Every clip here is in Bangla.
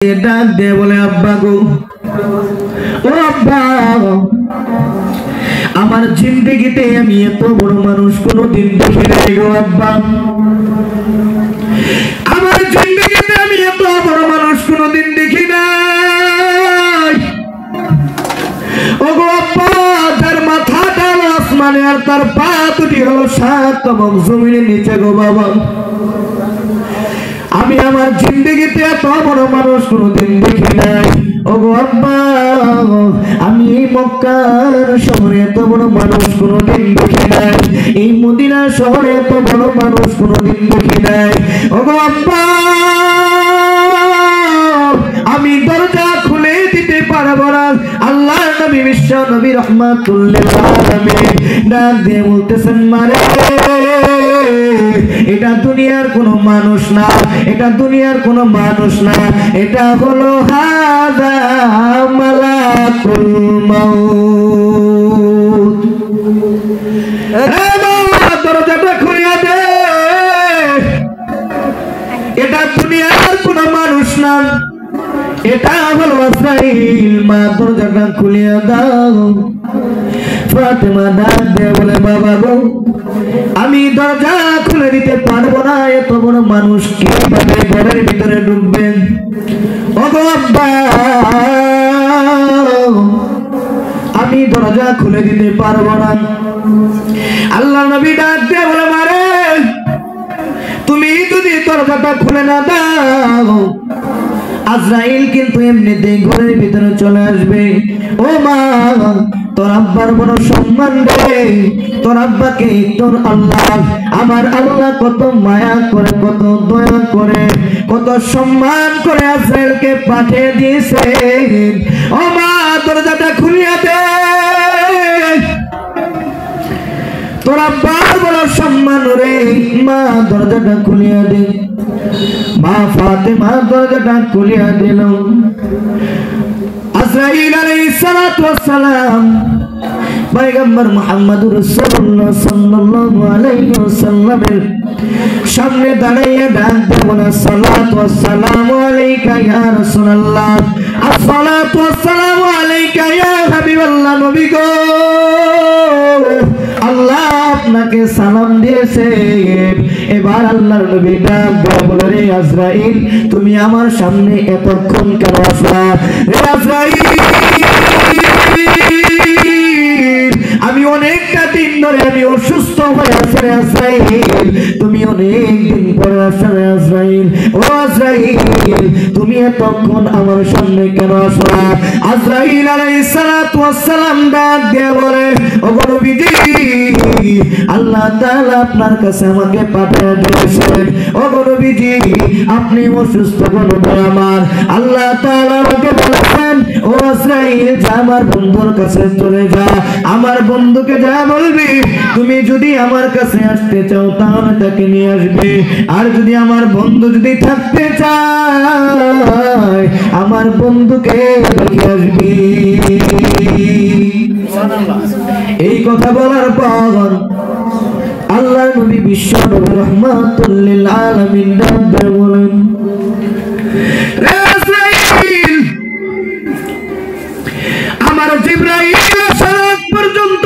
ডাক দিয়ে বলে, আব্বা গো, ও আব্বা, আমার জিন্দেগিতে আমি এত বড় মানুষ কোনোদিন দেখি নাই গো আব্বা। আমার জিন্দেগিতে আমি এত বড় মানুষ কোনোদিন দেখি নাই। ও গো আব্বা, তার মাথাটা আসমানে আর তার পা দুটি হলো সাত এবং জমিনের নিচে গো বাবা। আমি আমার জিন্দেগিতে এত বড় মানুষ কোনোদিন দেখি নাই। ও গো আব্বা, আমি এই মক্কার শহরে এত বড় মানুষ কোনোদিন দেখি নাই। এই মদিনা শহরে এত বড় মানুষ কোনোদিন দেখি নাই। ও গো আব্বা, আমি দরজা খুলে দিতে পারবো না। আল্লাহ নবী বিশ্ব নবী রাহমাতুল লিল আলামিন ডাক দিয়ে বলতেছেন, মারে এটা দুনিয়ার কোনো মানুষ না, এটা দুনিয়ার কোনো মানুষ না, এটা হলো হাযা মালাকুল মাউত। দরজাটা খুলে দে, এটা দুনিয়ার কোনো মানুষ না, এটা হলো আজরাইল। মা দরজাটা খুলে দাও। ফাতেমা ডাক দিয়ে বলে, বাবা গো, আমি দরজা খুলে দিতে পারবো না। এত বড় মানুষ কিভাবে ঘরের ভিতরে ঢুকবেন? ও গো আব্বা, আমি দরজা খুলে দিতে পারবো না। আল্লাহ নবী ডাক দিয়ে বলে, মারে তুমি যদি দরজাটা খুলে না দাও, আজরাইল কিন্তু এমনিতেই ঘরের ভিতরে চলে আসবে। ও মা, তোর আব্বার বড় সম্মান রে, তোর আব্বাকে তোর আল্লাহ, আমার আল্লাহ কত মায়া করে, কত দয়া করে, কত সম্মান করে আজরাইলকে পাঠিয়ে দিয়েছে। ও মা, দরজাটা খুলিয়া দে, তোর আব্বার বড় সম্মান রে। মা দরজাটা খুলিয়া দে। মা ফাতেমা দরজাটা খুলিয়া দিল। আজরাইল আলাইহিস সালাতু ওয়াস সালাম পয়গম্বর মুহাম্মদুর রাসূলুল্লাহ সাল্লাল্লাহু আলাইহি ওয়াসাল্লামের সামনে দাঁড়িয়ে ডাক দিয়ে বলে, আসসালাতু ওয়াসসালামু আলাইকা ইয়া রাসূলুল্লাহ, আসসালাতু ওয়াসসালামু আলাইকা ইয়া হাবিবাল্লাহ। নবী গো, আল্লাহ আপনাকে সালাম দিয়েছে। এবার আল্লাহর নবী ডাক দিয়ে বলে, রে আজরাইল, তুমি আমার সামনে এতক্ষণ কেন আসলা? রে আজরাইল, আমি অনেকটা দিন ধরে আমি অসুস্থ হয়ে আছি রে আজরাইল, তুমি অনেক দিন পরে আসছো রে আজরাইল। ও আজরাইল, তুমি এতক্ষণ আমার সামনে কেন আসলা? আজরাইল আলাইহিস সালাতু ওয়াস সালাম ডাক দিয়ে বলে, ও নবীজি, আল্লাহ তাআলা আপনার কাছে আমাকে পাঠিয়ে দিয়েছেন। ও নবীজি, আপনি অসুস্থ বন্ধু আমার, আল্লাহ তাআলা আমাকে বলেছেন, ও আজরাইল, যা আমার বন্ধুর কাছে চলে যা, আমার বন্ধুকে যা বলবি, তুমি যদি আমার কাছে আসতে চাও তাহলে তাকে নিয়ে আসবে, আর যদি আমার বন্ধু যদি থাকতে চায় আমার বন্ধুকে দেখে আসবি। এই কথা বলার পর আল্লাহ নবী বিশ্ব নবী রাহমাতুল লিল আলামিন ডাক দিয়ে বলেন, রে আজরাইল, আমার জিবরাইল আসার পর্যন্ত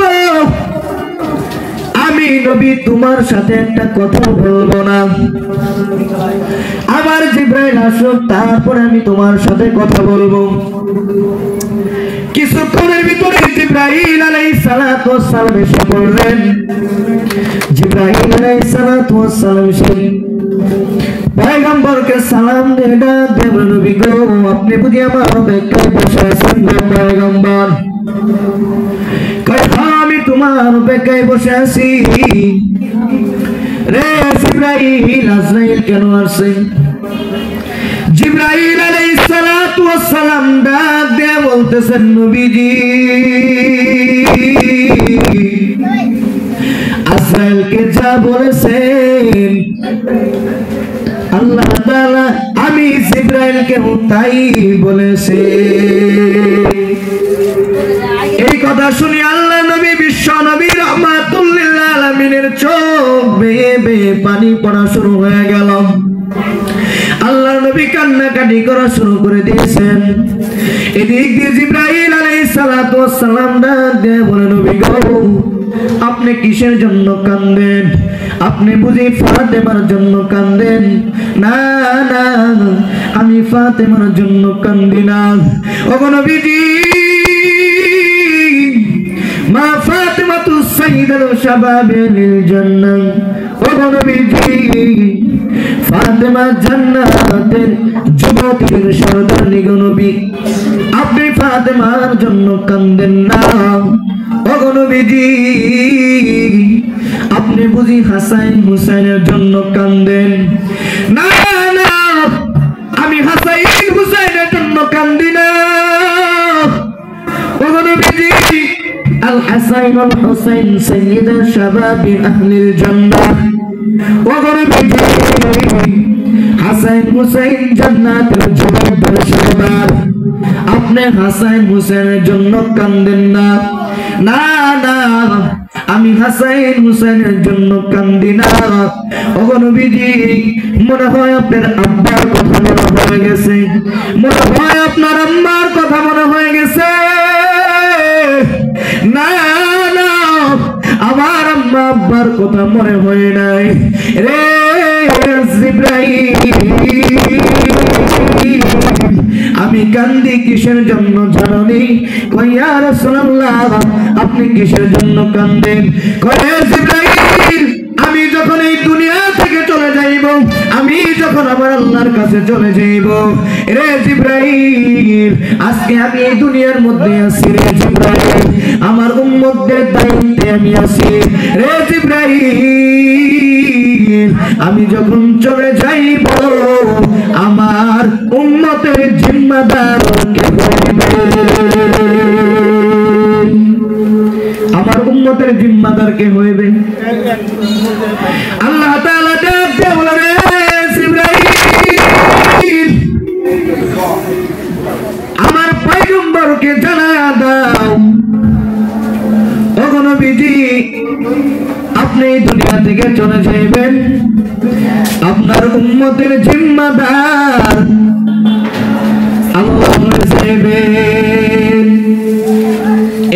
আমি নবী তোমার সাথে একটা কথা বলবো না। আমার জিবরাইল আসুক, তারপরে আমি তোমার সাথে কথা বলবো। কিছুক্ষণের ভিতরে জিবরাইল আলাইহিস সালাতু ওয়াস সালাম এসে পড়লেন। জিবরাইল আলাইহিস সালাতু ওয়াস সালাম এসে পয়গম্বরকে সালাম দিয়ে ডাক দিয়ে বলল, নবী গো, আপনি বুঝি আমার অপেক্ষায় বসে আছেন গো পয়গম্বর? কয়, আমি তোমার অপেক্ষায় বসে আছি। রে জিবরাইল, আজরাইল কেন আসছে? জিবরাইল আলাইহিস সালাতু ওয়াস সালাম ডাক দিয়ে বলতেছেন, নবীজি, আজরাইলকে যা বলেছেন আল্লাহ তাআলা, আমি জিবরাইলকে তাই বলেছে। এই কথা শুনি আল্লাহ নবী বিশ্ব নবী রাহমাতুল লিল আলামিনের চোখ বেয়ে বেয়ে পানি পড়া শুরু হয়ে গেল। আল্লাহ নবী কান্নাকাটি করা শুরু করে দিয়েছেন। এদিক দিয়ে জিবরাইল আলাইহিস সালাতু ওয়াস সালাম ডাক দিয়ে বলে, নবী গো, আপনি কিসের জন্য কাঁদেন? আপনি বুঝি ফাতেমার জন্য কাঁদেন? না না, আমি ফাতেমার জন্য কাঁদি না। ওগো নবীজি, মা ফাতেমাতু সাইয়্যিদাতু শাবাবিল জান্নাহ। ওগো নবীজি, ফাতেমা জান্নাতের যুবতীদের সর্দারনি গো নবী, আপনি ফাতেমার জন্য কাঁদেন না। ওগো নবীজি, আপনি বুঝি হাসান হুসাইনের জন্য কাঁদেন? না না, আমি হাসান হুসাইনের জন্য কাঁদি না। ওগো নবীজি, আল হাসান আল হুসাইন সাইয়্যিদা শাবাবি আহলিল জান্নাহ। ওগো নবীজি, হাসান হুসাইন জান্নাতের যুবকদের সর্দার, আপনি হাসান হুসাইনের জন্য কাঁদেন না। না না, আমি হাসান হুসাইনের জন্য কাঁদি না। ওগো নবীজি, মনে হয় আপনার আব্বার কথা মনে হয়ে গেছে, মনে হয় আপনার আম্মার কথা মনে হয়ে গেছে। না না, আমার আম্মা আব্বার কথা মনে হয় নাই রে জিবরাইল। আমি কান্দি কিসের জন্য জানি? কই ইয়া রাসূলুল্লাহ, আপনি কিসের জন্য কাঁদেন? কই জিবরাইল, আমি যখন এই দুনিয়া থেকে চলে যাইব, আমি যখন আমার আল্লাহর কাছে চলে যাইব, রে জিবরাইল, আজকে আমি এই দুনিয়ার মধ্যে আছি রে জিবরাইল, আমার উম্মতদের দায়িত্বে আমি আছি রে জিবরাইল। আমি যখন চলে যাইব, আমার উম্মতের জিম্মাদার কে হইবে? আমার উম্মতের জিম্মাদার কে হইবে? আল্লাহ তাআলা ডাক দিয়ে বলেন, জিবরাইল, আমার পয়গম্বরকে জানায়া দাও, ওগো নবীজি, আপনি দুনিয়া থেকে চলে যাইবেন, আপনার উম্মতের জিম্মাদার আল্লাহ হয়ে যাইবেন।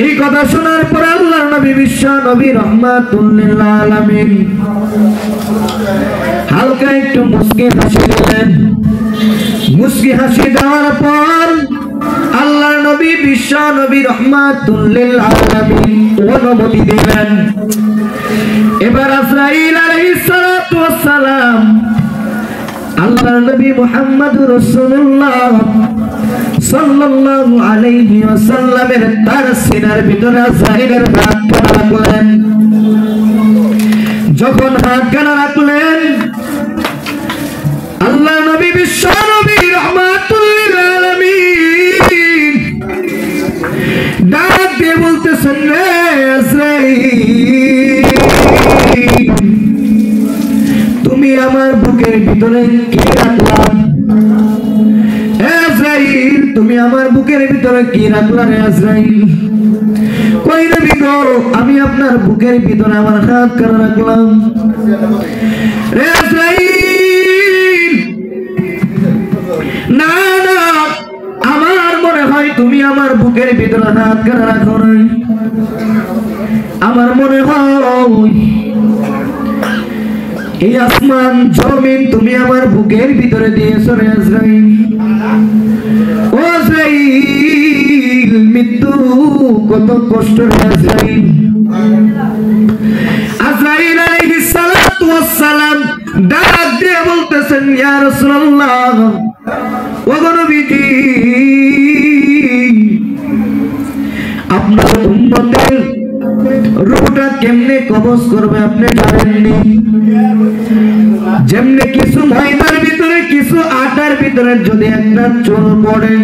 এই কথা শোনার পর আল্লাহর নবী বিশ্ব নবী রাহমাতুল লিল আলামিন হালকা একটু মুস্কি হাসি দিলেন। মুস্কি হাসি দেওয়ার পর আল্লাহর নবী বিশ্ব নবী রাহমাতুল লিল আলামিন অনুমতি দিলেন। এবার আজরাইল আলাইহিস সালাতু ওয়াস সালাম আল্লাহর নবী মুহাম্মদুর রাসূলুল্লাহ সাল্লাল্লাহু আলাইহি ওয়াসাল্লামের তার সিনার ভিতরে আজরাইলের হাত কানা রাখলেন। যখন হাত কানা রাখলেন, আল্লাহর নবী বিশ্ব নবী রাহমাতুল লিল আলামিন ডাক দিয়ে বলতেছেন, রে আজরাইল, তুমি আমার বুকের ভিতরে কি রাখলা? আজরাইল, তুমি আমার বুকের ভিতরে কি রাখলা রে আজরাইল? কই নবী গো, আমি আপনার বুকের ভিতরে আমার হাত কানা রাখলাম। রে আজরাইল, না না, আমার মনে হয় তুমি আমার বুকের ভিতরে হাত কানা রাখো নাই। আমার মনে হয় এই আসমান জমিন তুমি আমার বুকের ভিতরে দিয়েছো রে আজরাইল। ও আজরাইল, মৃত্যু কত কষ্ট রে আজরাইল। আজরাইল আলাইহিস সালাতু ওয়াস সালাম ডাক দিয়ে বলতেছেন, ইয়া রাসূলুল্লাহ, ওগো নবীজি, আপনার উম্মতের রূহটা কেমনে কবজ করবে আপনি জানেননি? যেমনে কিছু ময়দার ভিতরে কিছু আটার ভিতরে যদি একটা চুল পড়ে,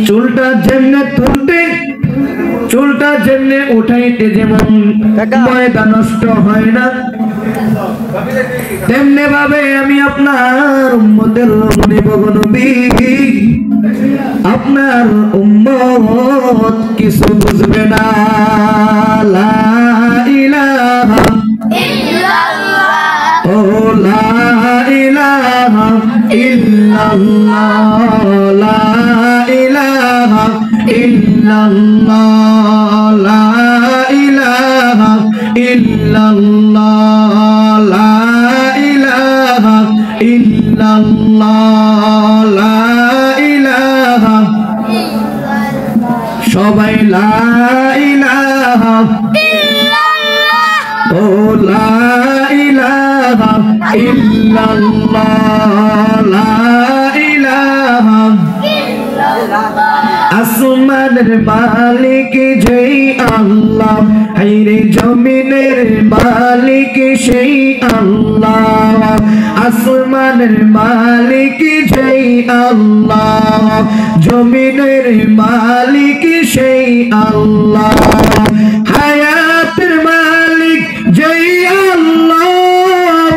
চুলটা যেমনে তুলতে, চুলটা যেমনে উঠাইতে যেমন ময়দা নষ্ট হয় না, তেমনি ভাবে আমি আপনার উম্মতের রূহ নিব গো নবী। আপনার উম্মত কিছু বুঝবে না। লা ইলাহা ইল্লাল্লাহ, ও লা ইলাহা ইল্লাল্লাহ লা ইলাহা ইল্লাল্লাহ লা ইলাহা ইল্লাল্লাহ লা ইলাহা ইল্লাল্লাহ লা ইলাহা সবাই লা ইলাহা ইল্লাল্লাহ ও লা ইলাহা ইল্লাল্লাহ লা ইলাহা ইল্লাল্লাহ আসমানের মালিক যেই আল্লাহ হায়রে জমিনের মালিক সেই আল্লাহ আসমানের মালিক যেই আল্লাহ জমিনের মালিক সেই আল্লাহ হায়াতের মালিক যেই আল্লাহ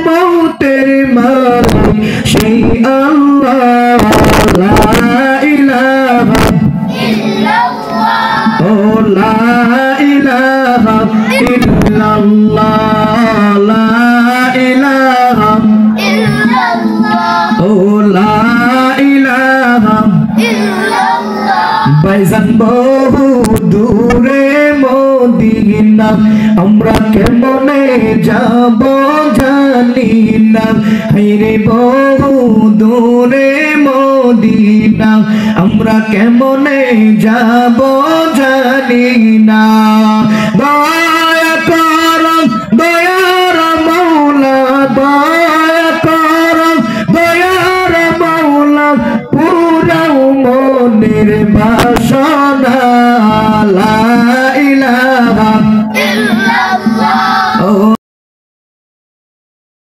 মৌতের মালিক সেই আল্লাহ লা ইলাহা ইল্লাল্লাহ ও লা ইলাহা ইল্লাল্লাহ লা ইলাহা ইল্লাল্লাহ ও লা ইলাহা ইল্লাল্লাহ বাইজান বহু দূরে মদিনা আমরা কেমনে যাব জানি না হায়রে বহু দূরে মদিনা আমরা কেমনে যাব জানি না